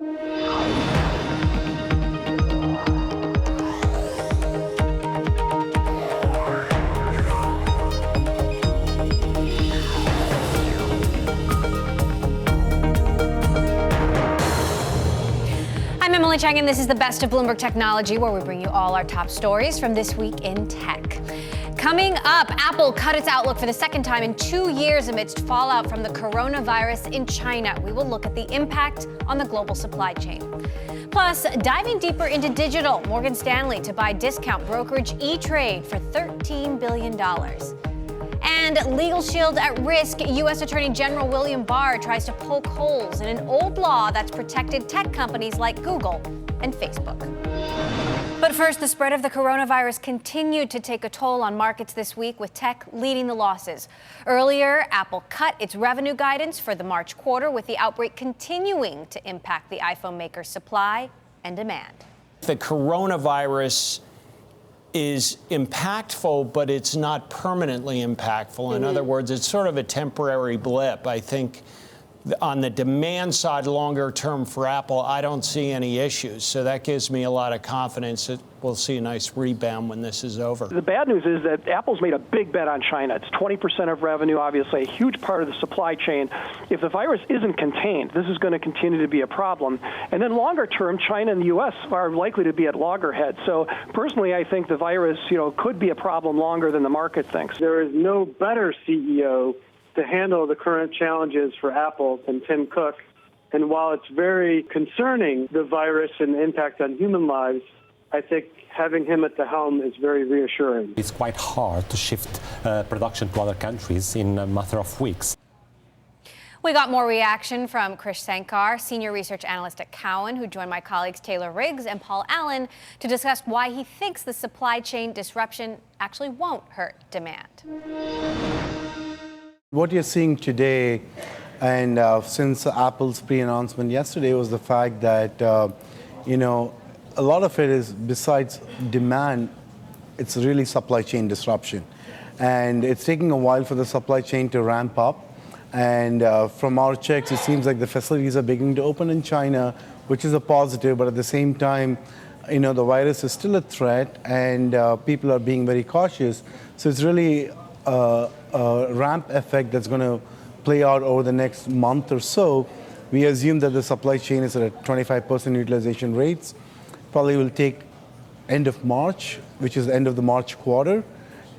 I'm Emily Chang, and this is the best of Bloomberg Technology, where we bring you all our top stories from this week in tech. Coming up, Apple cut its outlook for the second time in 2 years amidst fallout from the coronavirus in China. We will look at the impact on the global supply chain. Plus, diving deeper into digital, Morgan Stanley to buy discount brokerage E-Trade for $13 billion. And legal shield at risk, U.S. Attorney General William Barr tries to poke holes in an old law that's protected tech companies like Google and Facebook. But first, the spread of the coronavirus continued to take a toll on markets this week, with tech leading the losses. Earlier, Apple cut its revenue guidance for the March quarter, with the outbreak continuing to impact the iPhone maker's supply and demand. The coronavirus is impactful, but it's not permanently impactful. In other words, it's sort of a temporary blip. I think on the demand side, longer term for Apple, I don't see any issues. So that gives me a lot of confidence that we'll see a nice rebound when this is over. The bad news is that Apple's made a big bet on China. It's 20% of revenue, obviously, a huge part of the supply chain. If the virus isn't contained, this is going to continue to be a problem. And then longer term, China and the U.S. are likely to be at loggerheads. So personally, I think the virus, could be a problem longer than the market thinks. There is no better CEO to handle the current challenges for Apple than Tim Cook. And while it's very concerning, the virus and the impact on human lives, I think having him at the helm is very reassuring. It's quite hard to shift production to other countries in a matter of weeks. We got more reaction from Krish Sankar, senior research analyst at Cowen, who joined my colleagues Taylor Riggs and Paul Allen to discuss why he thinks the supply chain disruption actually won't hurt demand. What you're seeing today, and since Apple's pre-announcement yesterday, was the fact that, a lot of it is, besides demand, it's really supply chain disruption. And it's taking a while for the supply chain to ramp up. And from our checks, it seems like the facilities are beginning to open in China, which is a positive. But at the same time, the virus is still a threat, and people are being very cautious. So it's really a ramp effect that's going to play out over the next month or so. We assume that the supply chain is at 25% utilization rates. Probably will take end of March, which is the end of the March quarter,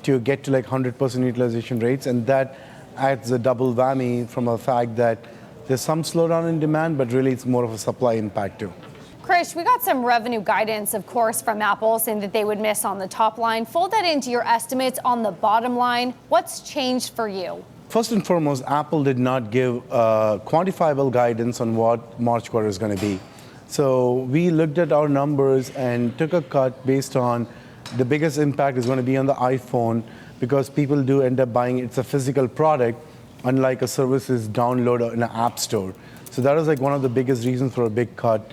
to get to like 100% utilization rates. And that adds a double whammy from the fact that there's some slowdown in demand, but really it's more of a supply impact too. Krish, we got some revenue guidance, of course, from Apple saying that they would miss on the top line. Fold that into your estimates on the bottom line. What's changed for you? First and foremost, Apple did not give quantifiable guidance on what March quarter is going to be. So we looked at our numbers and took a cut based on the biggest impact is going to be on the iPhone, because people do end up buying it's a physical product, unlike a service is download in an app store. So that was like one of the biggest reasons for a big cut.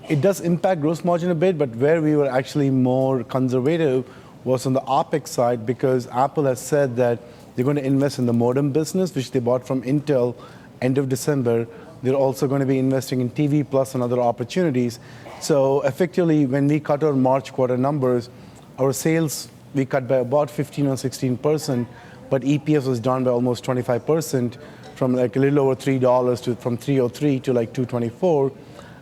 It does impact gross margin a bit, but where we were actually more conservative was on the OpEx side, because Apple has said that they're going to invest in the modem business, which they bought from Intel end of December. They're also going to be investing in TV Plus and other opportunities. So effectively, when we cut our March quarter numbers, our sales, we cut by about 15 or 16%, but EPS was down by almost 25%, from like a little over $3 to from $3.03 to like $2.24.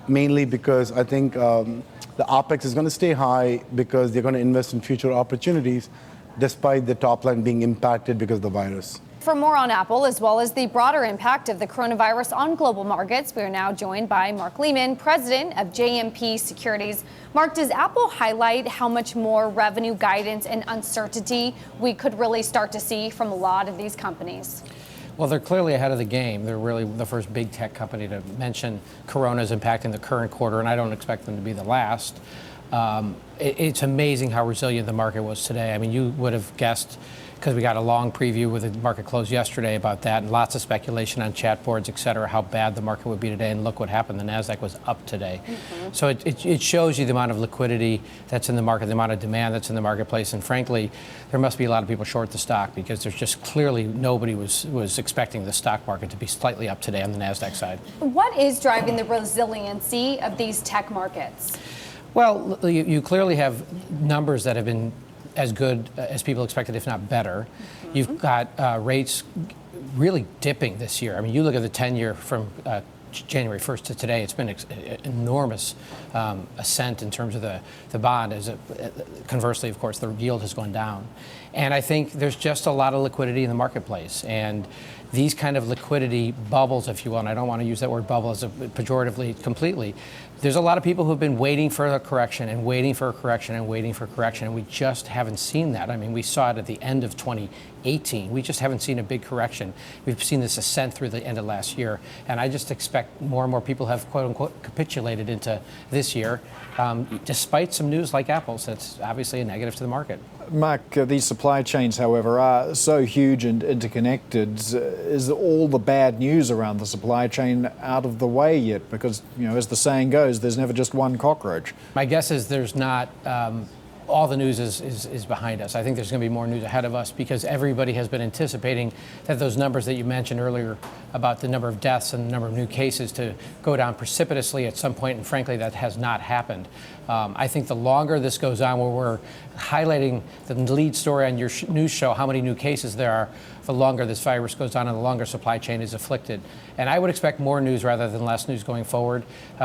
Mainly because I think the OpEx is going to stay high because they're going to invest in future opportunities, despite the top line being impacted because of the virus. For more on Apple, as well as the broader impact of the coronavirus on global markets, we are now joined by Mark Lehman, president of JMP Securities. Mark, does Apple highlight how much more revenue guidance and uncertainty we could really start to see from a lot of these companies? Well, they're clearly ahead of the game. They're really the first big tech company to mention Corona's impacting the current quarter, and I don't expect them to be the last. It's amazing how resilient the market was today. I mean, you would have guessed because we got a long preview with the market close yesterday about that, and lots of speculation on chat boards, et cetera, how bad the market would be today. And look what happened. The NASDAQ was up today. So it shows you the amount of liquidity that's in the market, the amount of demand that's in the marketplace. And frankly, there must be a lot of people short the stock because there's just clearly nobody was expecting the stock market to be slightly up today on the NASDAQ side. What is driving the resiliency of these tech markets? Well, you clearly have numbers that have been as good as people expected, if not better. You've got rates really dipping this year. I mean, you look at the 10-year from January 1st to today, it's been an enormous ascent in terms of the bond. Conversely, of course, the yield has gone down. And I think there's just a lot of liquidity in the marketplace. And these kind of liquidity bubbles, if you will, and I don't want to use that word bubble as pejoratively completely, there's a lot of people who have been waiting for a correction and waiting for a correction and waiting for a correction, and we just haven't seen that. I mean, we saw it at the end of 2018. We just haven't seen a big correction. We've seen this ascent through the end of last year, and I just expect more and more people have, quote unquote, capitulated into this year, despite some news like Apple's. That's obviously a negative to the market. Mark, these supply chains, however, are so huge and interconnected. Is all the bad news around the supply chain out of the way yet? Because, as the saying goes, there's never just one cockroach. My guess is there's not. All the news is behind us. I think there's going to be more news ahead of us because everybody has been anticipating that those numbers that you mentioned earlier about the number of deaths and the number of new cases to go down precipitously at some point, and frankly, that has not happened. I think the longer this goes on, where we're highlighting the lead story on your news show, how many new cases there are, the longer this virus goes on and the longer supply chain is afflicted. And I would expect more news rather than less news going forward.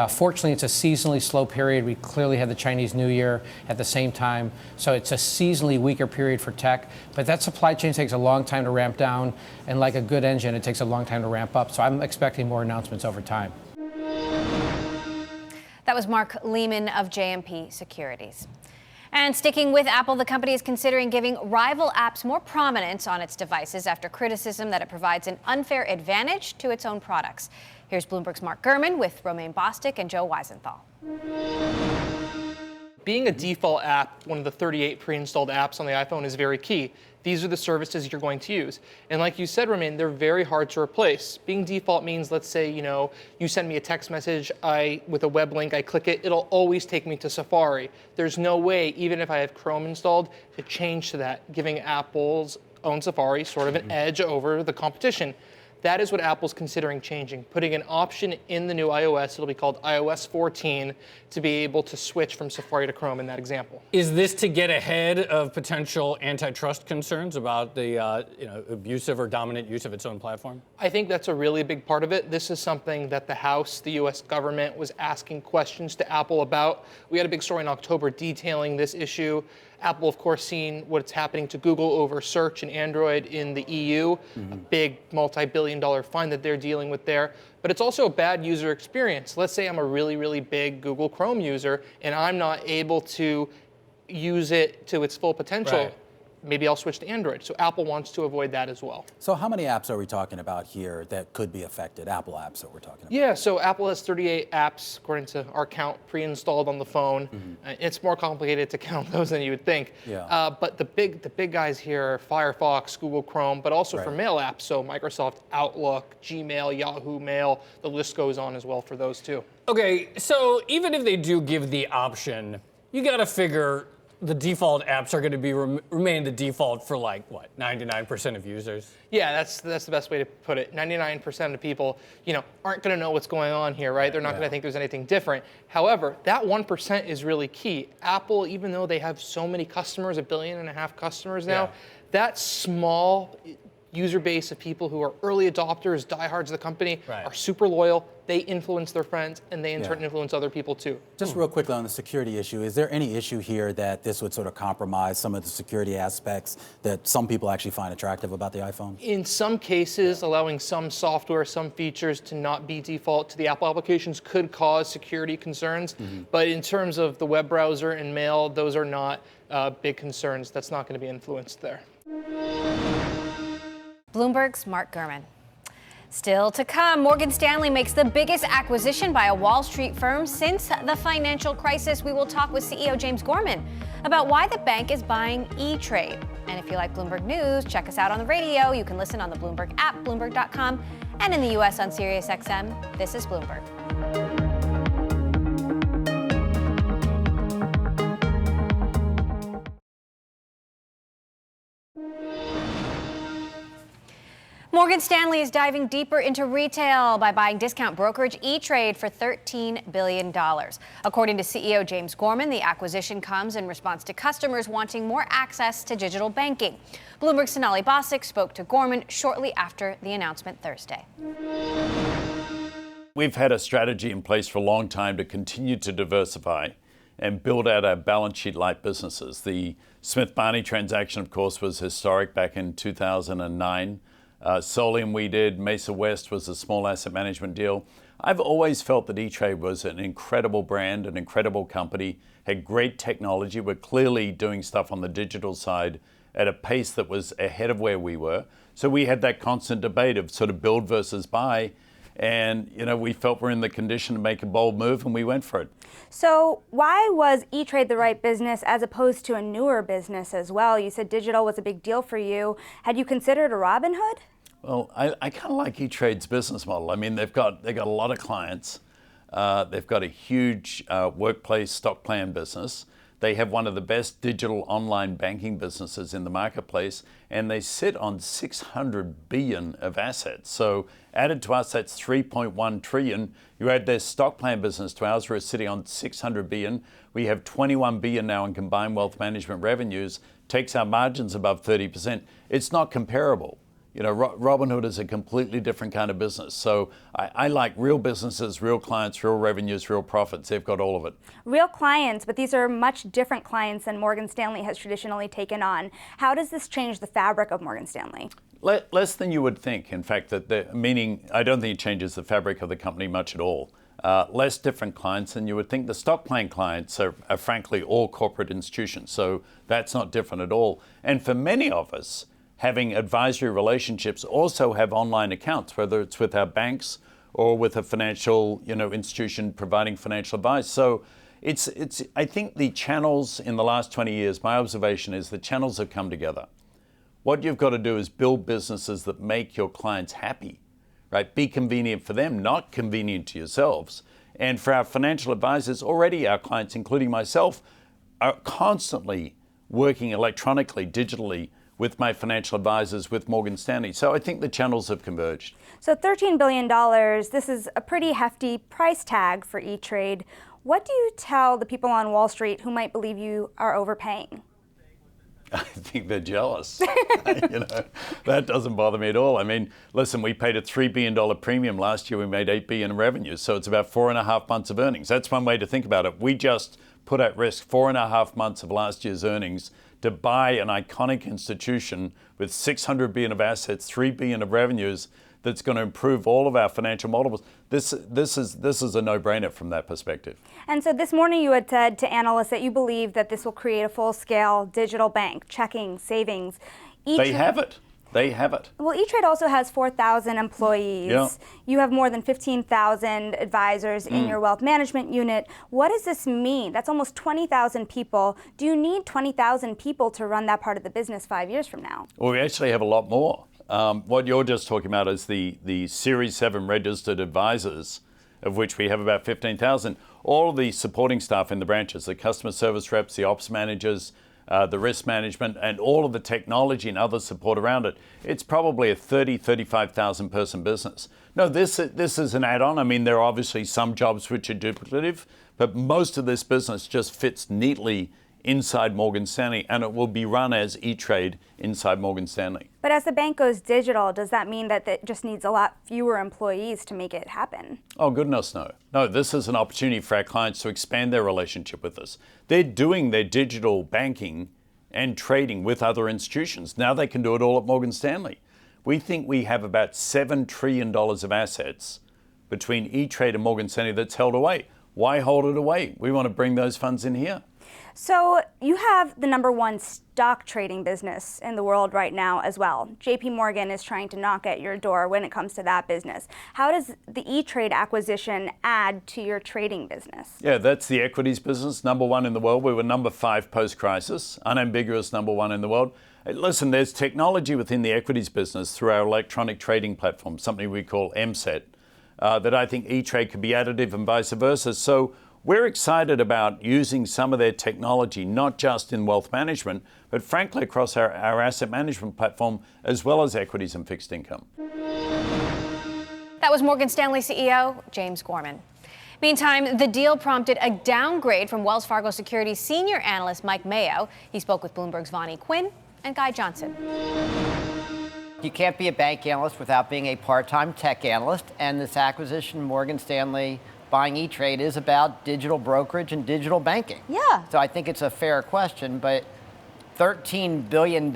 Fortunately, it's a seasonally slow period. We clearly had the Chinese New Year at the same time. So it's a seasonally weaker period for tech. But that supply chain takes a long time to ramp down. And like a good engine, it takes a long time to ramp up. So I'm expecting more announcements over time. That was Mark Lehman of JMP Securities. And sticking with Apple, the company is considering giving rival apps more prominence on its devices after criticism that it provides an unfair advantage to its own products. Here's Bloomberg's Mark Gurman with Romaine Bostick and Joe Weisenthal. Being a default app, one of the 38 pre-installed apps on the iPhone, is very key. These are the services you're going to use. And like you said, Romaine, they're very hard to replace. Being default means, let's say, you send me a text message, with a web link, I click it, it'll always take me to Safari. There's no way, even if I have Chrome installed, to change to that, giving Apple's own Safari sort of an edge over the competition. That is what Apple's considering changing, putting an option in the new iOS, it'll be called iOS 14, to be able to switch from Safari to Chrome in that example. Is this to get ahead of potential antitrust concerns about the abusive or dominant use of its own platform? I think that's a really big part of it. This is something that the House, the U.S. government, was asking questions to Apple about. We had a big story in October detailing this issue. Apple, of course, seeing what's happening to Google over search and Android in the EU, a big multi-billion-dollar fine that they're dealing with there. But it's also a bad user experience. Let's say I'm a really, really big Google Chrome user and I'm not able to use it to its full potential. Right. Maybe I'll switch to Android. So Apple wants to avoid that as well. So how many apps are we talking about here that could be affected? Apple apps that we're talking about? Yeah, so Apple has 38 apps, according to our count, pre-installed on the phone. It's more complicated to count those than you would think. Yeah. But the big guys here are Firefox, Google Chrome, but also for mail apps. So Microsoft Outlook, Gmail, Yahoo Mail, the list goes on as well for those too. Okay, so even if they do give the option, you got to figure the default apps are going to remain the default for 99% of users? Yeah, that's the best way to put it. 99% of people, aren't going to know what's going on here, right? They're not going to think there's anything different. However, that 1% is really key. Apple, even though they have so many customers, 1.5 billion customers now, that small user base of people who are early adopters, diehards of the company, are super loyal. They influence their friends, and they in turn influence other people too. Just real quickly on the security issue, is there any issue here that this would sort of compromise some of the security aspects that some people actually find attractive about the iPhone? In some cases, allowing some software, some features to not be default to the Apple applications could cause security concerns. But in terms of the web browser and mail, those are not big concerns. That's not going to be influenced there. Bloomberg's Mark Gurman. Still to come, Morgan Stanley makes the biggest acquisition by a Wall Street firm since the financial crisis. We will talk with CEO James Gorman about why the bank is buying E-Trade. And if you like Bloomberg News, check us out on the radio. You can listen on the Bloomberg app, Bloomberg.com, and in the U.S. on SiriusXM. This is Bloomberg. Morgan Stanley is diving deeper into retail by buying discount brokerage E-Trade for $13 billion. According to CEO James Gorman, the acquisition comes in response to customers wanting more access to digital banking. Bloomberg's Sonali Basak spoke to Gorman shortly after the announcement Thursday. We've had a strategy in place for a long time to continue to diversify and build out our balance sheet light businesses. The Smith Barney transaction, of course, was historic back in 2009. Solium we did, Mesa West was a small asset management deal. I've always felt that E-Trade was an incredible brand, an incredible company, had great technology. We're clearly doing stuff on the digital side at a pace that was ahead of where we were. So we had that constant debate of sort of build versus buy. And, we felt we're in the condition to make a bold move, and we went for it. So why was E-Trade the right business as opposed to a newer business as well? You said digital was a big deal for you. Had you considered a Robinhood? Well, I kind of like E-Trade's business model. I mean, they've got a lot of clients. They've got a huge workplace stock plan business. They have one of the best digital online banking businesses in the marketplace, and they sit on $600 billion of assets. So added to us, that's $3.1 trillion. You add their stock plan business to ours, we're sitting on $600 billion. We have $21 billion now in combined wealth management revenues, takes our margins above 30%. It's not comparable. Robinhood is a completely different kind of business. So I like real businesses, real clients, real revenues, real profits. They've got all of it. Real clients, but these are much different clients than Morgan Stanley has traditionally taken on. How does this change the fabric of Morgan Stanley? Less than you would think. In fact, meaning I don't think it changes the fabric of the company much at all. Less different clients than you would think. The stock plan clients are frankly all corporate institutions. So that's not different at all. And for many of us, having advisory relationships also have online accounts, whether it's with our banks or with a financial institution providing financial advice. So I think the channels in the last 20 years, my observation is the channels have come together. What you've got to do is build businesses that make your clients happy, right? Be convenient for them, not convenient to yourselves. And for our financial advisors, already our clients, including myself, are constantly working electronically, digitally, with my financial advisors, with Morgan Stanley. So I think the channels have converged. So $13 billion, this is a pretty hefty price tag for E-Trade. What do you tell the people on Wall Street who might believe you are overpaying? I think they're jealous. That doesn't bother me at all. I mean, listen, we paid a $3 billion premium last year. We made $8 billion in revenues. So it's about 4.5 months of earnings. That's one way to think about it. We just put at risk 4.5 months of last year's earnings to buy an iconic institution with $600 billion of assets, $3 billion of revenues, that's going to improve all of our financial models. This is a no-brainer from that perspective. And so this morning you had said to analysts that you believe that this will create a full-scale digital bank, checking, savings. They have it. They have it. Well, E-Trade also has 4,000 employees. Yeah. You have more than 15,000 advisors in your wealth management unit. What does this mean? That's almost 20,000 people. Do you need 20,000 people to run that part of the business 5 years from now? Well, we actually have a lot more. What you're just talking about is the Series 7 registered advisors, of which we have about 15,000. All of the supporting staff in the branches, the customer service reps, the ops managers, the risk management, and all of the technology and other support around it, it's probably a 35,000 person business. No, this is an add-on. I mean, there are obviously some jobs which are duplicative, but most of this business just fits neatly inside Morgan Stanley, and it will be run as E-Trade inside Morgan Stanley. But as the bank goes digital, does that mean that it just needs a lot fewer employees to make it happen? Oh, goodness, no. No, this is an opportunity for our clients to expand their relationship with us. They're doing their digital banking and trading with other institutions. Now they can do it all at Morgan Stanley. We think we have about $7 trillion of assets between E-Trade and Morgan Stanley that's held away. Why hold it away? We want to bring those funds in here. So you have the #1 stock trading business in the world right now as well. JP Morgan is trying to knock at your door when it comes to that business. How does the E-Trade acquisition add to your trading business? Yeah, that's the equities business, #1 in the world. We were #5 post-crisis, unambiguous #1 in the world. Listen, there's technology within the equities business through our electronic trading platform, something we call MSET, that I think E-Trade could be additive and vice versa. So we're excited about using some of their technology, not just in wealth management, but frankly across our asset management platform, as well as equities and fixed income. That was Morgan Stanley CEO James Gorman. Meantime, the deal prompted a downgrade from Wells Fargo Securities senior analyst Mike Mayo. He spoke with Bloomberg's Vonnie Quinn and Guy Johnson. You can't be a bank analyst without being a part-time tech analyst, and this acquisition, Morgan Stanley buying E-Trade, is about digital brokerage and digital banking. Yeah. So I think it's a fair question, but $13 billion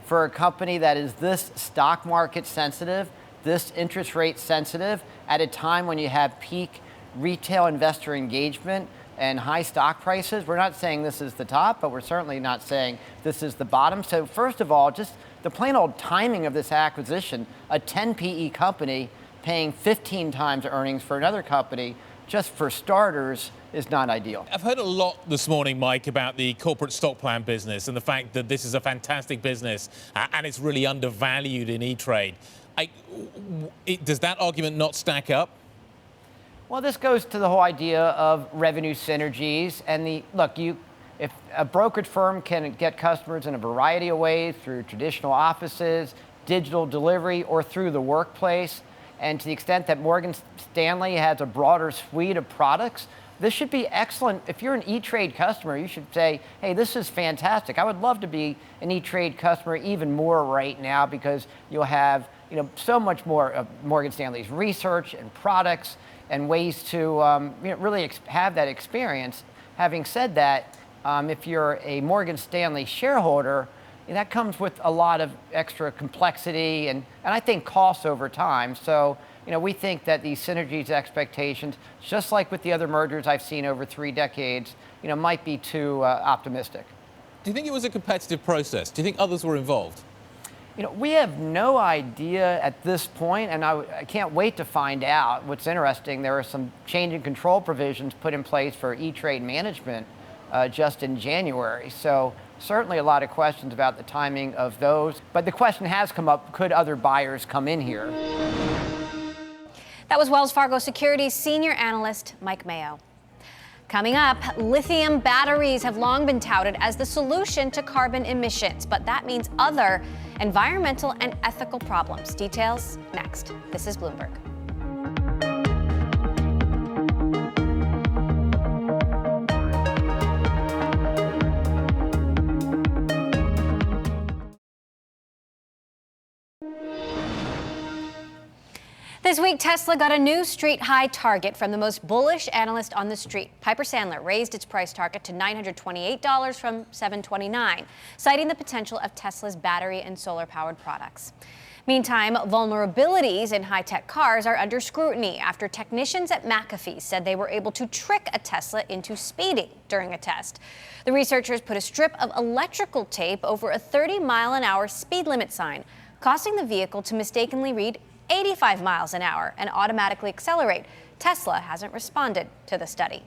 for a company that is this stock market sensitive, this interest rate sensitive, at a time when you have peak retail investor engagement and high stock prices. We're not saying this is the top, but we're certainly not saying this is the bottom. So first of all, just the plain old timing of this acquisition, a 10 PE company paying 15 times earnings for another company, just for starters, is not ideal. I've heard a lot this morning, Mike, about the corporate stock plan business and the fact that this is a fantastic business and it's really undervalued in E-Trade. Does that argument not stack up? Well, this goes to the whole idea of revenue synergies and if a brokerage firm can get customers in a variety of ways through traditional offices, digital delivery, or through the workplace, and to the extent that Morgan Stanley has a broader suite of products, this should be excellent. If you're an E-Trade customer, you should say, hey, this is fantastic. I would love to be an E-Trade customer even more right now because you'll have so much more of Morgan Stanley's research and products and ways to really have that experience. Having said that, if you're a Morgan Stanley shareholder, that comes with a lot of extra complexity and I think costs over time. So, we think that these synergies expectations, just like with the other mergers I've seen over 3 decades, might be too optimistic. Do you think it was a competitive process? Do you think others were involved? We have no idea at this point, and I can't wait to find out. What's interesting, there are some change in control provisions put in place for E-Trade management just in January. So certainly a lot of questions about the timing of those. But the question has come up, could other buyers come in here? That was Wells Fargo Securities senior analyst Mike Mayo. Coming up, lithium batteries have long been touted as the solution to carbon emissions, but that means other environmental and ethical problems. Details next. This is Bloomberg. This week, Tesla got a new street high target from the most bullish analyst on the street. Piper Sandler raised its price target to $928 from $729, citing the potential of Tesla's battery and solar-powered products. Meantime, vulnerabilities in high-tech cars are under scrutiny after technicians at McAfee said they were able to trick a Tesla into speeding during a test. The researchers put a strip of electrical tape over a 30-mile-an-hour speed limit sign, causing the vehicle to mistakenly read 85 miles an hour and automatically accelerate. Tesla hasn't responded to the study.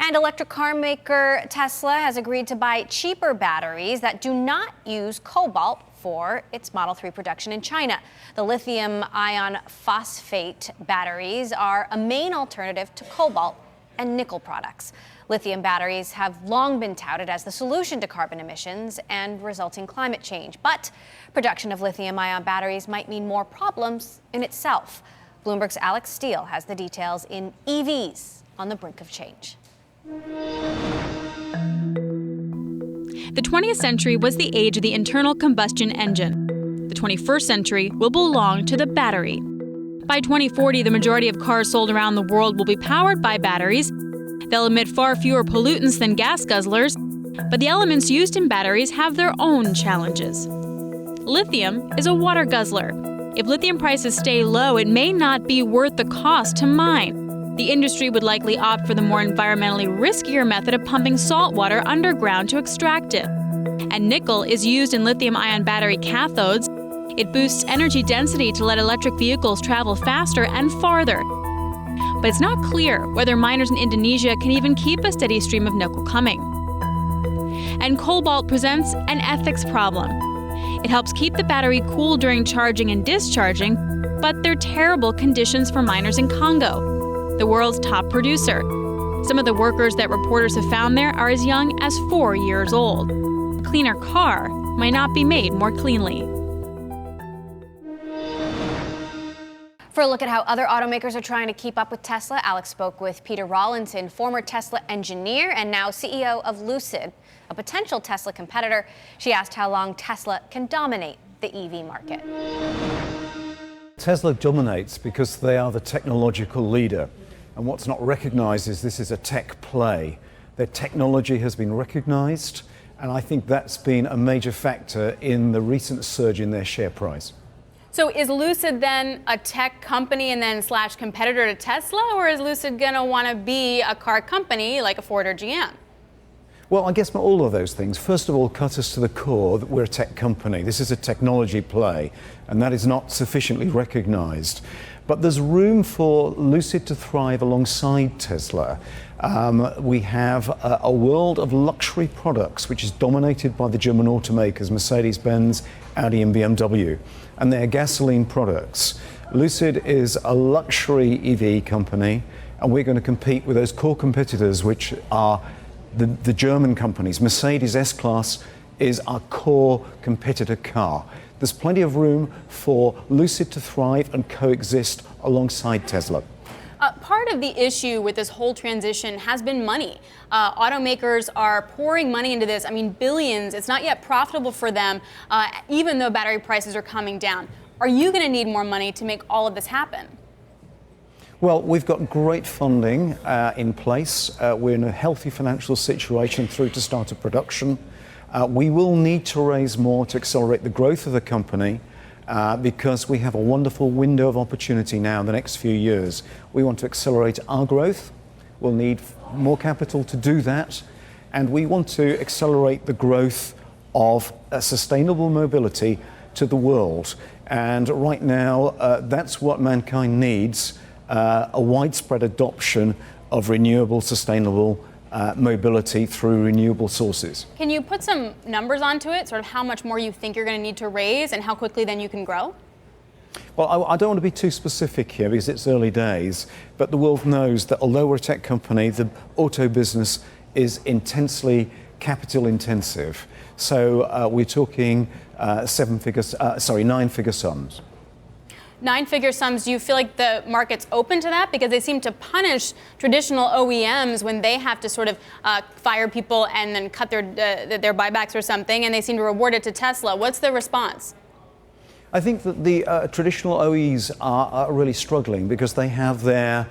And electric car maker Tesla has agreed to buy cheaper batteries that do not use cobalt for its Model 3 production in China. The lithium iron phosphate batteries are a main alternative to cobalt and nickel products. Lithium batteries have long been touted as the solution to carbon emissions and resulting climate change. But production of lithium-ion batteries might mean more problems in itself. Bloomberg's Alex Steele has the details in EVs on the brink of change. The 20th century was the age of the internal combustion engine. The 21st century will belong to the battery. By 2040, the majority of cars sold around the world will be powered by batteries. They'll emit far fewer pollutants than gas guzzlers, but the elements used in batteries have their own challenges. Lithium is a water guzzler. If lithium prices stay low, it may not be worth the cost to mine. The industry would likely opt for the more environmentally riskier method of pumping salt water underground to extract it. And nickel is used in lithium-ion battery cathodes. It boosts energy density to let electric vehicles travel faster and farther. But it's not clear whether miners in Indonesia can even keep a steady stream of nickel coming. And cobalt presents an ethics problem. It helps keep the battery cool during charging and discharging, but they're terrible conditions for miners in Congo, the world's top producer. Some of the workers that reporters have found there are as young as 4 years old. A cleaner car might not be made more cleanly. For a look at how other automakers are trying to keep up with Tesla, Alex spoke with Peter Rawlinson, former Tesla engineer and now CEO of Lucid, a potential Tesla competitor. She asked how long Tesla can dominate the EV market. Tesla dominates because they are the technological leader. And what's not recognized is this is a tech play. Their technology has been recognized, and I think that's been a major factor in the recent surge in their share price. So is Lucid then a tech company and then / competitor to Tesla, or is Lucid going to want to be a car company like a Ford or GM? Well, I guess all of those things. First of all, cut us to the core that we're a tech company. This is a technology play, and that is not sufficiently recognized. But there's room for Lucid to thrive alongside Tesla. We have a world of luxury products, which is dominated by the German automakers, Mercedes-Benz, Audi and BMW, and they're gasoline products. Lucid is a luxury EV company, and we're going to compete with those core competitors, which are the German companies. Mercedes S-Class is our core competitor car. There's plenty of room for Lucid to thrive and coexist alongside Tesla. Part of the issue with this whole transition has been money. Automakers are pouring money into this. I mean, billions. It's not yet profitable for them, even though battery prices are coming down. Are you going to need more money to make all of this happen? Well, we've got great funding in place. We're in a healthy financial situation through to start of production. We will need to raise more to accelerate the growth of the company because we have a wonderful window of opportunity now in the next few years. We want to accelerate our growth. We'll need more capital to do that. And we want to accelerate the growth of sustainable mobility to the world. And right now, that's what mankind needs, a widespread adoption of renewable, sustainable mobility through renewable sources. Can you put some numbers onto it, sort of how much more you think you're going to need to raise and how quickly then you can grow? Well, I don't want to be too specific here because it's early days, but the world knows that although we're a tech company, the auto business is intensely capital intensive. So we're talking 9-figure sums. 9-figure sums, do you feel like the market's open to that? Because they seem to punish traditional OEMs when they have to sort of fire people and then cut their buybacks or something, and they seem to reward it to Tesla. What's the response? I think that the traditional OEs are really struggling because they have their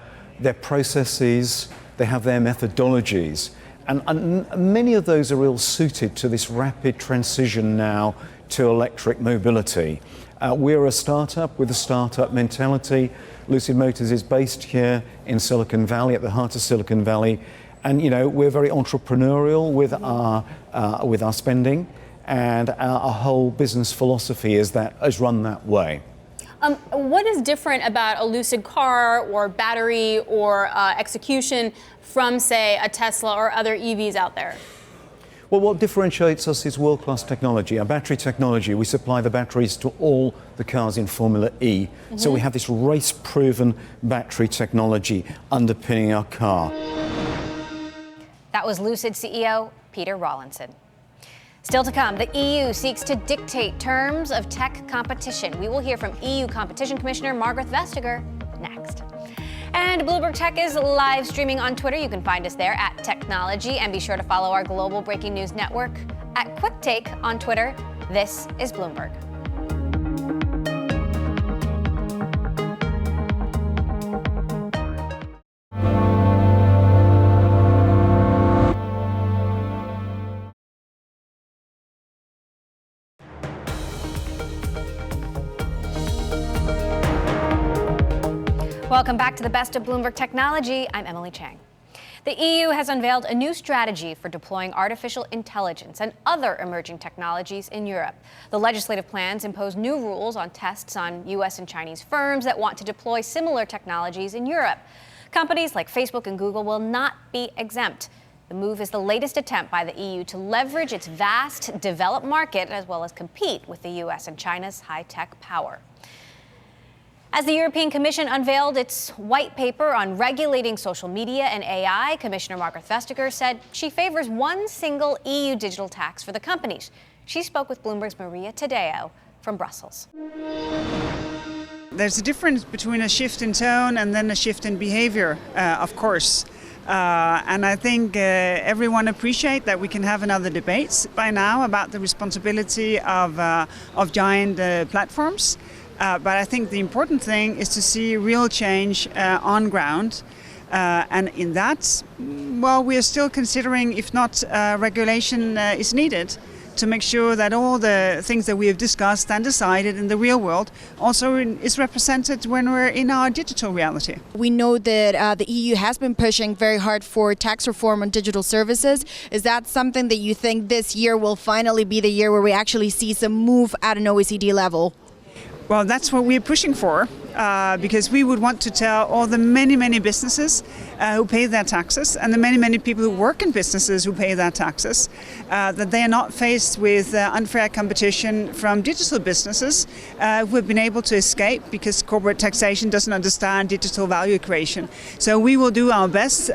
processes, they have their methodologies, and many of those are ill suited to this rapid transition now to electric mobility. We're a startup with a startup mentality. Lucid Motors is based here in Silicon Valley, at the heart of Silicon Valley. And, you know, we're very entrepreneurial with our spending, and our whole business philosophy is run that way. What is different about a Lucid car or battery or execution from, say, a Tesla or other EVs out there? Well, what differentiates us is world-class technology. Our battery technology, we supply the batteries to all the cars in Formula E. Mm-hmm. So we have this race-proven battery technology underpinning our car. That was Lucid CEO Peter Rawlinson. Still to come, the EU seeks to dictate terms of tech competition. We will hear from EU Competition Commissioner Margrethe Vestager next. And Bloomberg Tech is live streaming on Twitter. You can find us there at Technology, and be sure to follow our global breaking news network at Quick Take on Twitter. This is Bloomberg. Welcome back to the best of Bloomberg Technology. I'm Emily Chang. The EU has unveiled a new strategy for deploying artificial intelligence and other emerging technologies in Europe. The legislative plans impose new rules on tests on U.S. and Chinese firms that want to deploy similar technologies in Europe. Companies like Facebook and Google will not be exempt. The move is the latest attempt by the EU to leverage its vast developed market as well as compete with the U.S. and China's high-tech power. As the European Commission unveiled its white paper on regulating social media and AI, Commissioner Margrethe Vestager said she favors one single EU digital tax for the companies. She spoke with Bloomberg's Maria Tadeo from Brussels. There's a difference between a shift in tone and then a shift in behavior, of course. And I think everyone appreciates that we can have another debate by now about the responsibility of giant platforms. But I think the important thing is to see real change on ground. And in that, well, we are still considering if not regulation is needed to make sure that all the things that we have discussed and decided in the real world also is represented when we're in our digital reality. We know that the EU has been pushing very hard for tax reform on digital services. Is that something that you think this year will finally be the year where we actually see some move at an OECD level? Well, that's what we're pushing for, because we would want to tell all the many businesses who pay their taxes and the many people who work in businesses who pay their taxes that they are not faced with unfair competition from digital businesses who have been able to escape because corporate taxation doesn't understand digital value creation. So we will do our best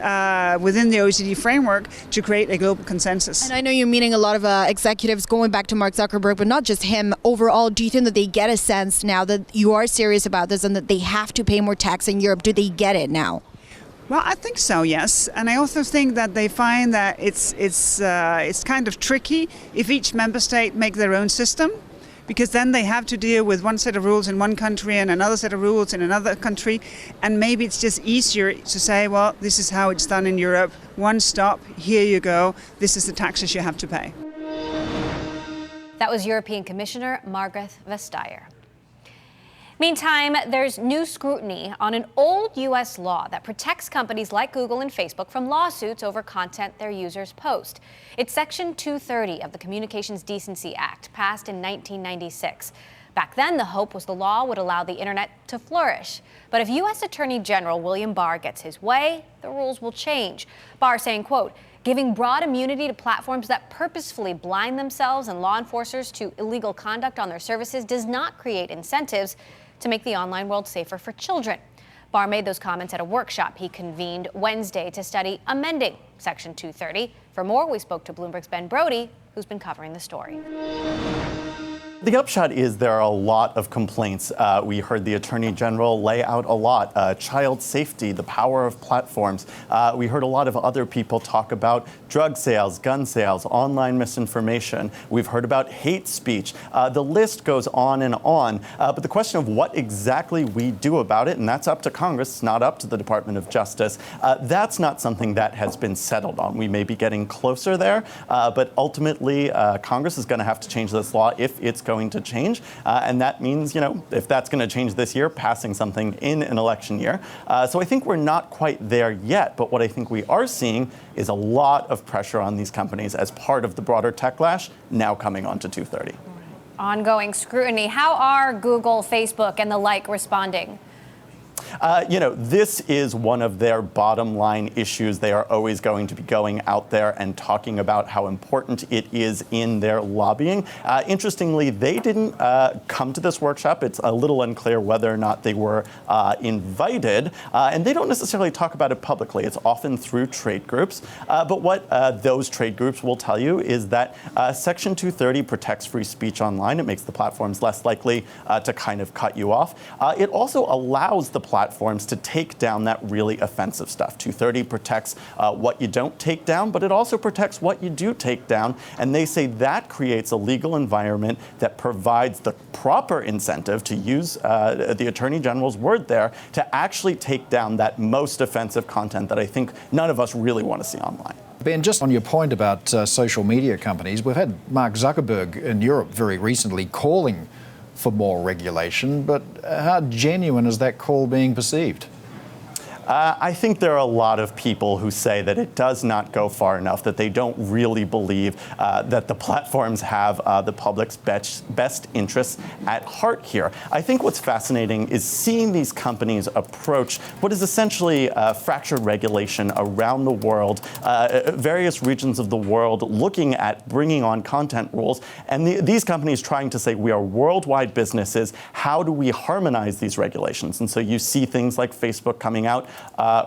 within the OECD framework to create a global consensus. And I know you're meeting a lot of executives, going back to Mark Zuckerberg, but not just him. Overall, do you think that they get a sense now that you are serious about this and that they have to pay more tax in Europe? Do they get it now? Well, I think so, yes. And I also think that they find that it's kind of tricky if each member state make their own system, because then they have to deal with one set of rules in one country and another set of rules in another country. And maybe it's just easier to say, well, this is how it's done in Europe. One stop, here you go. This is the taxes you have to pay. That was European Commissioner Margrethe Vestager. Meantime, there's new scrutiny on an old U.S. law that protects companies like Google and Facebook from lawsuits over content their users post. It's Section 230 of the Communications Decency Act, passed in 1996. Back then, the hope was the law would allow the internet to flourish. But if U.S. Attorney General William Barr gets his way, the rules will change. Barr saying, quote, giving broad immunity to platforms that purposefully blind themselves and law enforcers to illegal conduct on their services does not create incentives to make the online world safer for children. Barr made those comments at a workshop he convened Wednesday to study amending Section 230. For more, we spoke to Bloomberg's Ben Brody, who's been covering the story. The upshot is there are a lot of complaints. We heard the Attorney General lay out a lot. Child safety, the power of platforms. We heard a lot of other people talk about drug sales, gun sales, online misinformation. We've heard about hate speech. The list goes on and on. But the question of what exactly we do about it, and that's up to Congress, it's not up to the Department of Justice, that's not something that has been settled on. We may be getting closer there, but ultimately Congress is going to have to change this law if it's going to change. And that means, if that's going to change this year, passing something in an election year. So I think we're not quite there yet. But what I think we are seeing is a lot of pressure on these companies as part of the broader techlash now coming on to 230. Ongoing scrutiny. How are Google, Facebook, and the like responding? This is one of their bottom line issues. They are always going to be going out there and talking about how important it is in their lobbying. Interestingly, they didn't come to this workshop. It's a little unclear whether or not they were invited. And they don't necessarily talk about it publicly. It's often through trade groups. But what those trade groups will tell you is that Section 230 protects free speech online. It makes the platforms less likely to kind of cut you off. It also allows the platforms to take down that really offensive stuff. 230 protects what you don't take down, but it also protects what you do take down. And they say that creates a legal environment that provides the proper incentive, to use the Attorney General's word there, to actually take down that most offensive content that I think none of us really want to see online. Ben, just on your point about social media companies, we've had Mark Zuckerberg in Europe very recently calling for more regulation, but how genuine is that call being perceived? I think there are a lot of people who say that it does not go far enough, that they don't really believe that the platforms have the public's best interests at heart here. I think what's fascinating is seeing these companies approach what is essentially fractured regulation around the world, various regions of the world looking at bringing on content rules, and these companies trying to say, we are worldwide businesses, how do we harmonize these regulations? And so you see things like Facebook coming out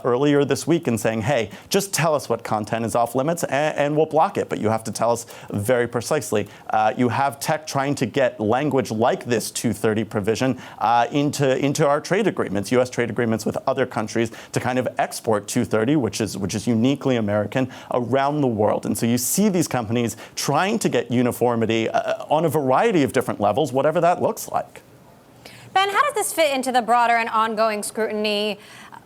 earlier this week and saying, hey, just tell us what content is off limits and we'll block it, but you have to tell us very precisely. You have tech trying to get language like this 230 provision into our trade agreements, U.S. trade agreements with other countries, to kind of export 230, which is uniquely American, around the world. And so you see these companies trying to get uniformity on a variety of different levels, whatever that looks like. Ben, how does this fit into the broader and ongoing scrutiny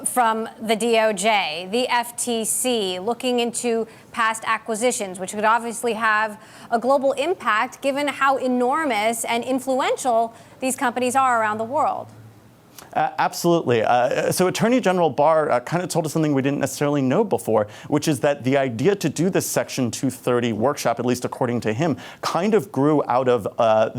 from the DOJ, the FTC, looking into past acquisitions, which could obviously have a global impact given how enormous and influential these companies are around the world? Absolutely. So Attorney General Barr kind of told us something we didn't necessarily know before, which is that the idea to do this Section 230 workshop, at least according to him, kind of grew out of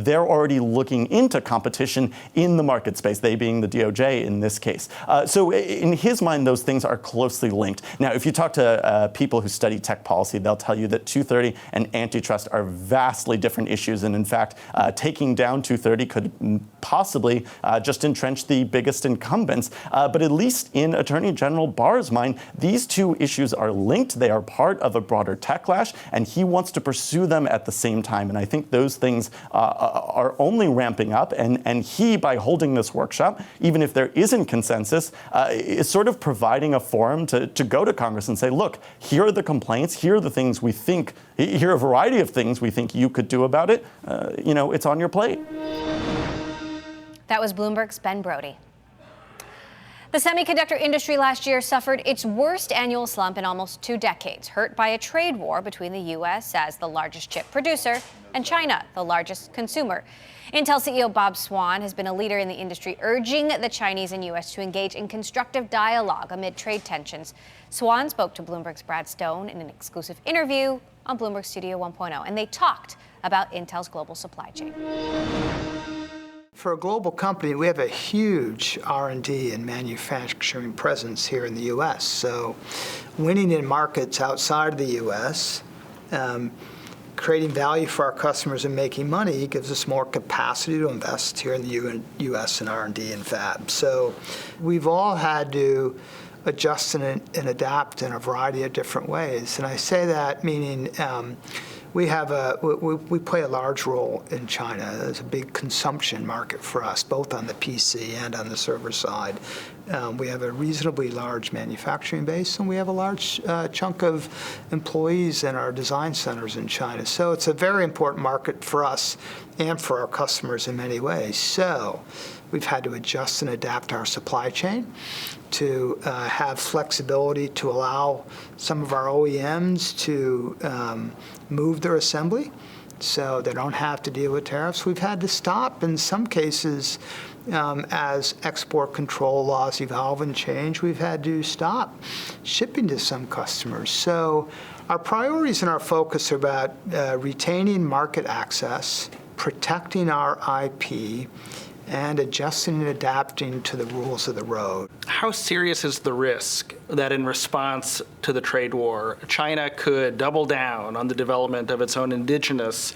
they're already looking into competition in the market space, they being the DOJ in this case. So in his mind, those things are closely linked. Now, if you talk to people who study tech policy, they'll tell you that 230 and antitrust are vastly different issues. And in fact, taking down 230 could possibly just entrench the biggest incumbents. But at least in Attorney General Barr's mind, these two issues are linked. They are part of a broader techlash, and he wants to pursue them at the same time. And I think those things are only ramping up. And he, by holding this workshop, even if there isn't consensus, is sort of providing a forum to go to Congress and say, look, here are the complaints, here are the things we think, here are a variety of things we think you could do about it. It's on your plate. That was Bloomberg's Ben Brody. The semiconductor industry last year suffered its worst annual slump in almost 2 decades, hurt by a trade war between the U.S. as the largest chip producer and China, the largest consumer. Intel CEO Bob Swan has been a leader in the industry, urging the Chinese and U.S. to engage in constructive dialogue amid trade tensions. Swan spoke to Bloomberg's Brad Stone in an exclusive interview on Bloomberg Studio 1.0, and they talked about Intel's global supply chain. For a global company, we have a huge R&D and manufacturing presence here in the U.S. So winning in markets outside of the U.S., creating value for our customers and making money gives us more capacity to invest here in the U.S. in R&D and fab. So we've all had to adjust and adapt in a variety of different ways. And I say that meaning we play a large role in China. There's a big consumption market for us, both on the PC and on the server side. We have a reasonably large manufacturing base, and we have a large chunk of employees in our design centers in China. So it's a very important market for us and for our customers in many ways. So we've had to adjust and adapt our supply chain to have flexibility to allow some of our OEMs to move their assembly so they don't have to deal with tariffs. We've had to stop in some cases as export control laws evolve and change. We've had to stop shipping to some customers. So our priorities and our focus are about retaining market access, protecting our IP, and adjusting and adapting to the rules of the road. How serious is the risk that in response to the trade war, China could double down on the development of its own indigenous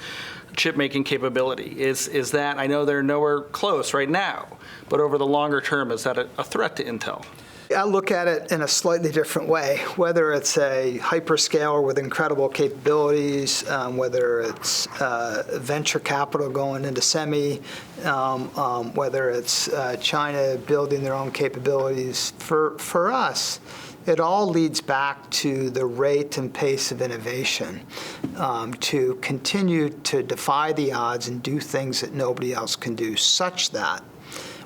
chip-making capability? Is that, I know they're nowhere close right now, but over the longer term, is that a threat to Intel? I look at it in a slightly different way, whether it's a hyperscaler with incredible capabilities, whether it's venture capital going into semi, whether it's China building their own capabilities. For us, it all leads back to the rate and pace of innovation, to continue to defy the odds and do things that nobody else can do, such that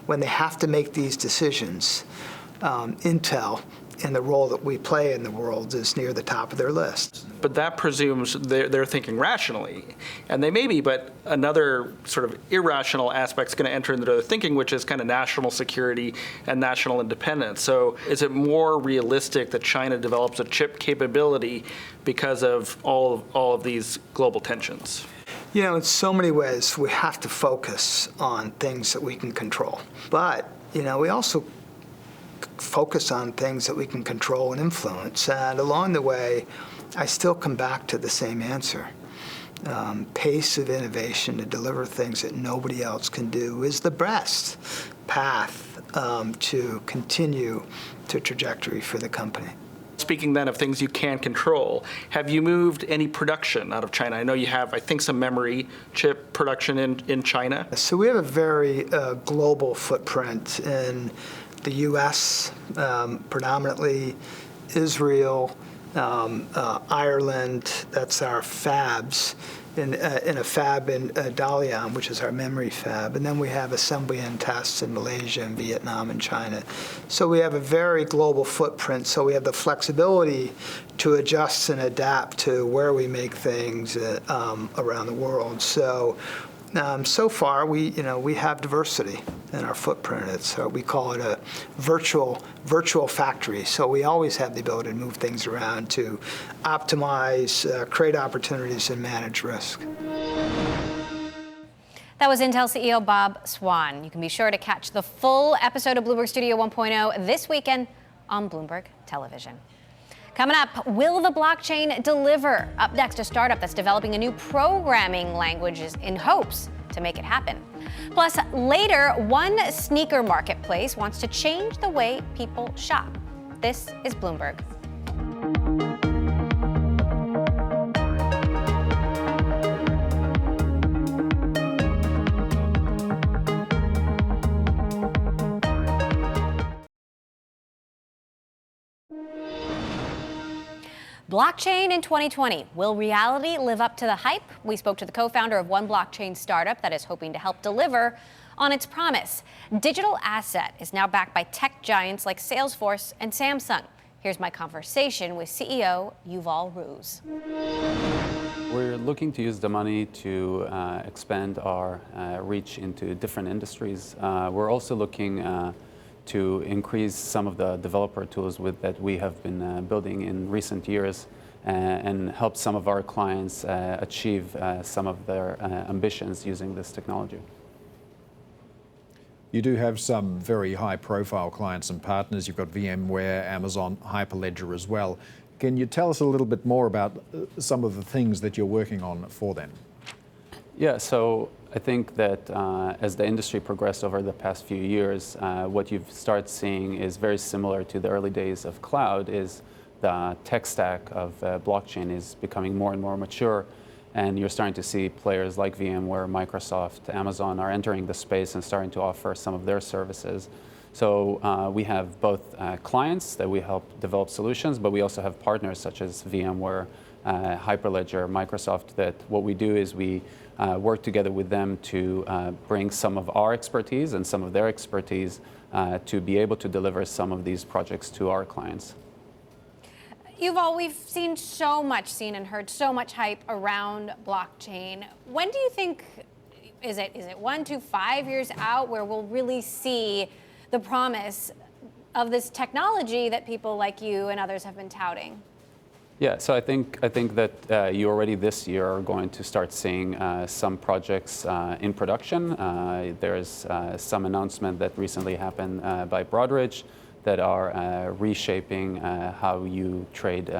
when they have to make these decisions, Intel and the role that we play in the world is near the top of their list. But that presumes they're thinking rationally, and they may be, but another sort of irrational aspect is going to enter into their thinking, which is kind of national security and national independence. So is it more realistic that China develops a chip capability because of all of these global tensions? You know, in so many ways, we have to focus on things that we can control. But, you know, we also focus on things that we can control and influence. And along the way, I still come back to the same answer. Pace of innovation to deliver things that nobody else can do is the best path to continue the trajectory for the company. Speaking then of things you can control, have you moved any production out of China? I know you have, I think, some memory chip production in China. So we have a very global footprint in the U.S., predominantly Israel, Ireland. That's our fabs. In a fab in Dalian, which is our memory fab. And then we have assembly and tests in Malaysia and Vietnam and China. So we have a very global footprint. So we have the flexibility to adjust and adapt to where we make things around the world. So so far, we have diversity in our footprint. We call it a virtual factory. So we always have the ability to move things around to optimize, create opportunities, and manage risk. That was Intel CEO Bob Swan. You can be sure to catch the full episode of Bloomberg Studio 1.0 this weekend on Bloomberg Television. Coming up, will the blockchain deliver? Up next, a startup that's developing a new programming language in hopes to make it happen. Plus, later, one sneaker marketplace wants to change the way people shop. This is Bloomberg. Blockchain in 2020. Will reality live up to the hype? We spoke to the co-founder of one blockchain startup that is hoping to help deliver on its promise. Digital Asset is now backed by tech giants like Salesforce and Samsung. Here's my conversation with CEO Yuval Ruz. We're looking to use the money to expand our reach into different industries. We're also looking to increase some of the developer tools that we have been building in recent years and help some of our clients achieve some of their ambitions using this technology. You do have some very high-profile clients and partners. You've got VMware, Amazon, Hyperledger as well. Can you tell us a little bit more about some of the things that you're working on for them? Yeah, so I think that as the industry progressed over the past few years, what you've started seeing is very similar to the early days of cloud, is the tech stack of blockchain is becoming more and more mature, and you're starting to see players like VMware, Microsoft, Amazon are entering the space and starting to offer some of their services. So we have both clients that we help develop solutions, but we also have partners such as VMware, Hyperledger, Microsoft, that what we do is we work together with them to bring some of our expertise and some of their expertise to be able to deliver some of these projects to our clients. Yuval, we've seen and heard so much hype around blockchain. When do you think, is it 1 to 5 years out where we'll really see the promise of this technology that people like you and others have been touting? Yeah, so I think that you already this year are going to start seeing some projects in production. There's some announcement that recently happened by Broadridge that are reshaping how you trade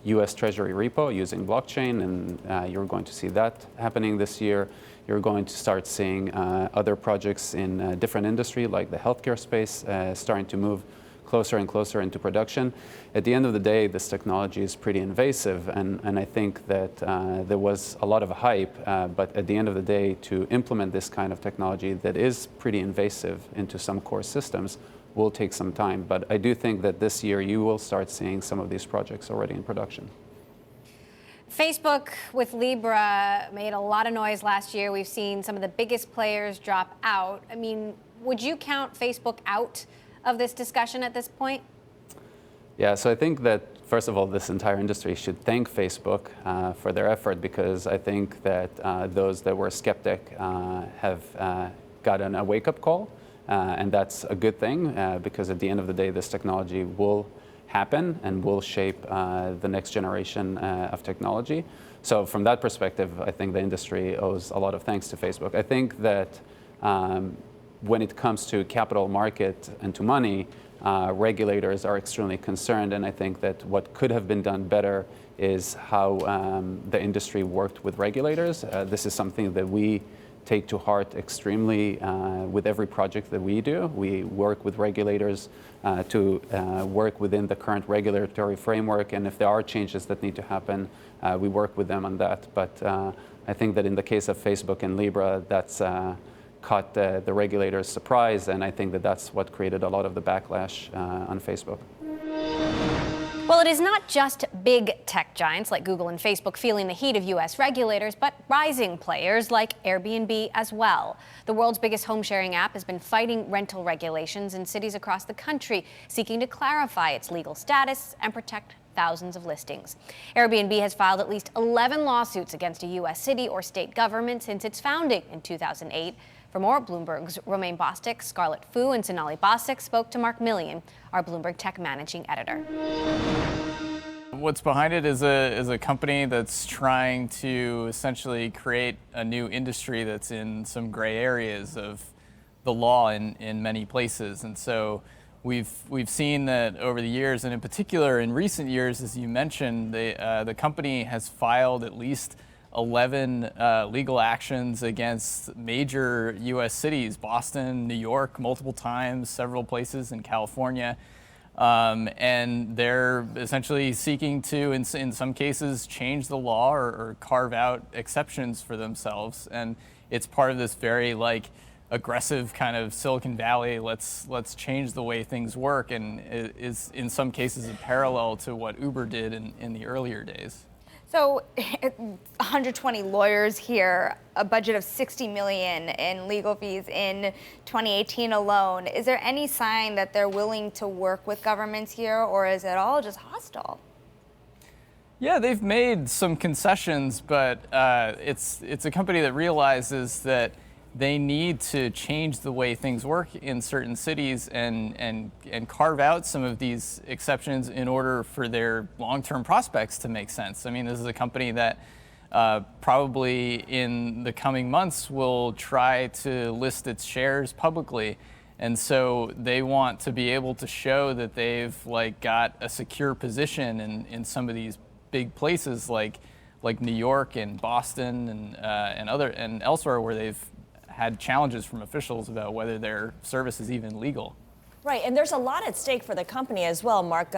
US Treasury repo using blockchain, and you're going to see that happening this year. You're going to start seeing other projects in different industry, like the healthcare space, starting to move closer and closer into production. At the end of the day, this technology is pretty invasive, and I think that there was a lot of hype, but at the end of the day, to implement this kind of technology that is pretty invasive into some core systems will take some time. But I do think that this year you will start seeing some of these projects already in production. Facebook with Libra made a lot of noise last year. We've seen some of the biggest players drop out. I mean, would you count Facebook out of this discussion at this point? Yeah, so I think that, first of all, this entire industry should thank Facebook for their effort, because I think that those that were skeptic have gotten a wake-up call, and that's a good thing, because at the end of the day, this technology will happen and will shape the next generation of technology. So from that perspective, I think the industry owes a lot of thanks to Facebook. I think that when it comes to capital market and to money, regulators are extremely concerned, and I think that what could have been done better is how the industry worked with regulators. This is something that we take to heart extremely with every project that we do. We work with regulators to work within the current regulatory framework, and if there are changes that need to happen, we work with them on that. But I think that in the case of Facebook and Libra, that's caught the regulators' surprise, and I think that that's what created a lot of the backlash on Facebook. Well, it is not just big tech giants like Google and Facebook feeling the heat of U.S. regulators, but rising players like Airbnb as well. The world's biggest home-sharing app has been fighting rental regulations in cities across the country, seeking to clarify its legal status and protect thousands of listings. Airbnb has filed at least 11 lawsuits against a U.S. city or state government since its founding in 2008. For more, Bloomberg's Romain Bostic, Scarlett Fu, and Sonali Bostic spoke to Mark Millian, our Bloomberg Tech managing editor. What's behind it is a company that's trying to essentially create a new industry that's in some gray areas of the law in many places. And so we've seen that over the years, and in particular in recent years, as you mentioned, the company has filed at least 11 legal actions against major U.S. cities, Boston, New York, multiple times, several places in California. And they're essentially seeking to, in some cases, change the law or carve out exceptions for themselves. And it's part of this very aggressive kind of Silicon Valley, let's change the way things work, and it is in some cases a parallel to what Uber did in the earlier days. So 120 lawyers here, a budget of $60 million in legal fees in 2018 alone. Is there any sign that they're willing to work with governments here, or is it all just hostile? Yeah, they've made some concessions, but it's a company that realizes that they need to change the way things work in certain cities and carve out some of these exceptions in order for their long-term prospects to make sense. I mean, this is a company that probably in the coming months will try to list its shares publicly. And so they want to be able to show that they've got a secure position in some of these big places like New York and Boston and elsewhere where they've had challenges from officials about whether their service is even legal. Right, and there's a lot at stake for the company as well, Mark.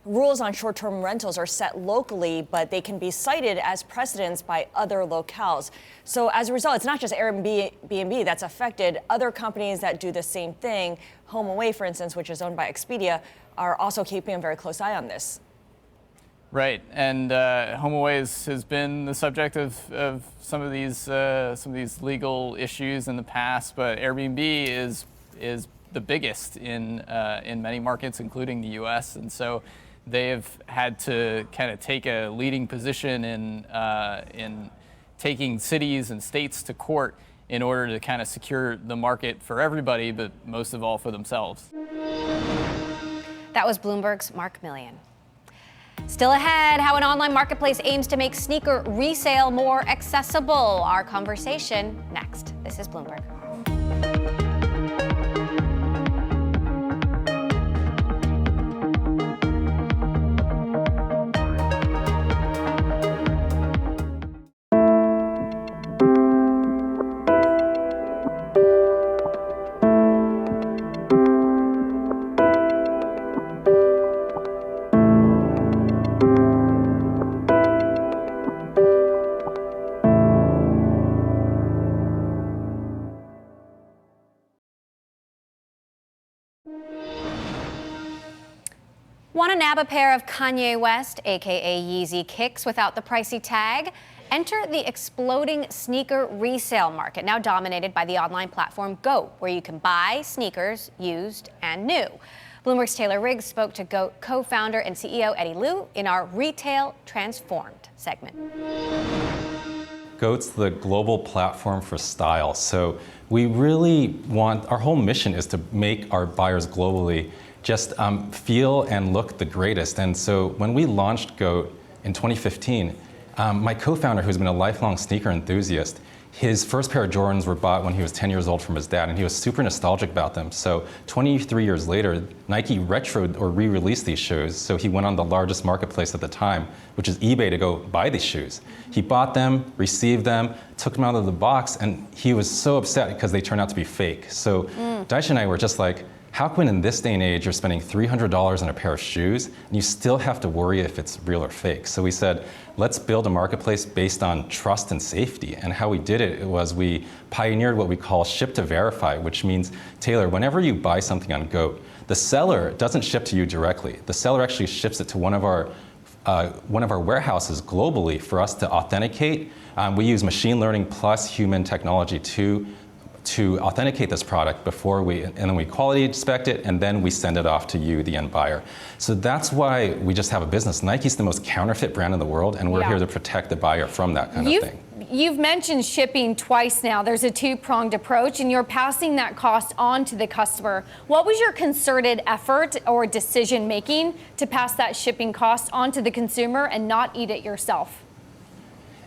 Rules on short-term rentals are set locally, but they can be cited as precedents by other locales. So as a result, it's not just Airbnb that's affected. Other companies that do the same thing, HomeAway, for instance, which is owned by Expedia, are also keeping a very close eye on this. Right, and HomeAway has been the subject of some of these legal issues in the past, but Airbnb is the biggest in many markets, including the U.S., and so they have had to kind of take a leading position in taking cities and states to court in order to kind of secure the market for everybody, but most of all for themselves. That was Bloomberg's Mark Millian. Still ahead, how an online marketplace aims to make sneaker resale more accessible. Our conversation next. This is Bloomberg. Want to nab a pair of Kanye West, aka Yeezy kicks without the pricey tag? Enter the exploding sneaker resale market, now dominated by the online platform Go, where you can buy sneakers used and new. Bloomberg's Taylor Riggs spoke to GOAT co-founder and CEO Eddie Liu in our Retail Transformed segment. GOAT's the global platform for style. So we really want, our whole mission is to make our buyers globally just feel and look the greatest. And so when we launched GOAT in 2015, my co-founder, who's been a lifelong sneaker enthusiast, his first pair of Jordans were bought when he was 10 years old from his dad, and he was super nostalgic about them. So 23 years later, Nike retroed or re-released these shoes. So he went on the largest marketplace at the time, which is eBay, to go buy these shoes. He bought them, received them, took them out of the box, and he was so upset because they turned out to be fake. So Daisha and I were just like, how come in this day and age you're spending $300 on a pair of shoes and you still have to worry if it's real or fake? So we said, let's build a marketplace based on trust and safety. And how we did it was we pioneered what we call ship to verify, which means, Taylor, whenever you buy something on GOAT, the seller doesn't ship to you directly. The seller actually ships it to one of our warehouses globally for us to authenticate. We use machine learning plus human technology to authenticate this product before and then we quality inspect it, and then we send it off to you, the end buyer. So that's why we just have a business. Nike's the most counterfeit brand in the world, and we're here to protect the buyer from that kind of thing. You've mentioned shipping twice now. There's a two-pronged approach, and you're passing that cost on to the customer. What was your concerted effort or decision-making to pass that shipping cost on to the consumer and not eat it yourself?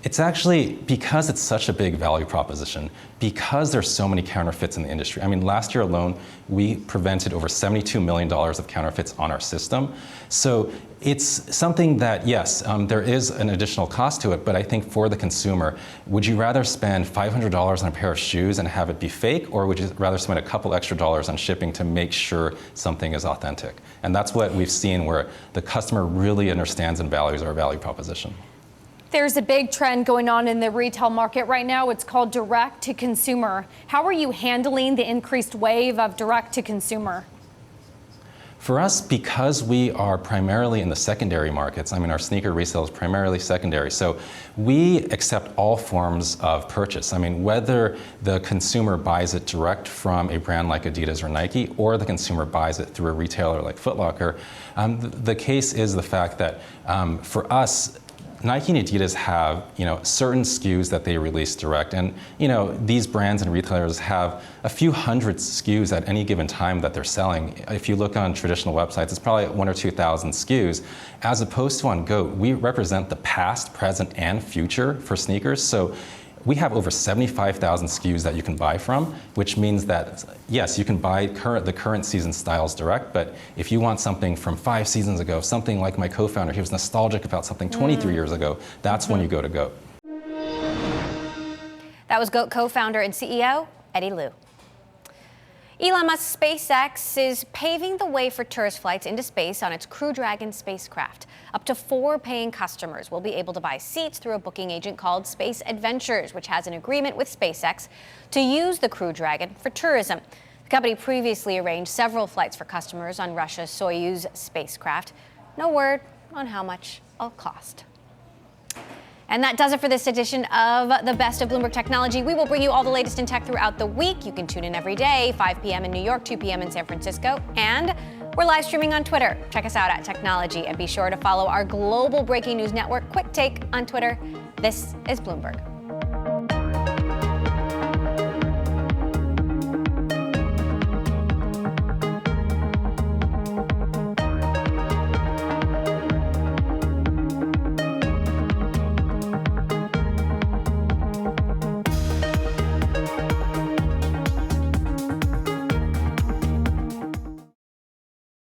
It's actually because it's such a big value proposition, because there's so many counterfeits in the industry. I mean, last year alone, we prevented over $72 million of counterfeits on our system. So it's something that, yes, there is an additional cost to it, but I think for the consumer, would you rather spend $500 on a pair of shoes and have it be fake, or would you rather spend a couple extra dollars on shipping to make sure something is authentic? And that's what we've seen, where the customer really understands and values our value proposition. There's a big trend going on in the retail market right now. It's called direct to consumer. How are you handling the increased wave of direct to consumer? For us, because we are primarily in the secondary markets, I mean, our sneaker resale is primarily secondary, so we accept all forms of purchase. I mean, whether the consumer buys it direct from a brand like Adidas or Nike, or the consumer buys it through a retailer like Foot Locker, the case is the fact that for us, Nike and Adidas have, certain SKUs that they release direct, and these brands and retailers have a few hundred SKUs at any given time that they're selling. If you look on traditional websites, it's probably 1,000 or 2,000 SKUs. As opposed to on GOAT, we represent the past, present, and future for sneakers. So we have over 75,000 SKUs that you can buy from, which means that, yes, you can buy the current season styles direct, but if you want something from 5 seasons ago, something like my co-founder, he was nostalgic about something 23 years ago, that's when you go to GOAT. That was GOAT co-founder and CEO, Eddie Liu. Elon Musk's SpaceX is paving the way for tourist flights into space on its Crew Dragon spacecraft. Up to 4 paying customers will be able to buy seats through a booking agent called Space Adventures, which has an agreement with SpaceX to use the Crew Dragon for tourism. The company previously arranged several flights for customers on Russia's Soyuz spacecraft. No word on how much it'll cost. And that does it for this edition of the Best of Bloomberg Technology. We will bring you all the latest in tech throughout the week. You can tune in every day, 5 p.m. in New York, 2 p.m. in San Francisco. And we're live streaming on Twitter. Check us out at Technology, and be sure to follow our global breaking news network, Quick Take, on Twitter. This is Bloomberg.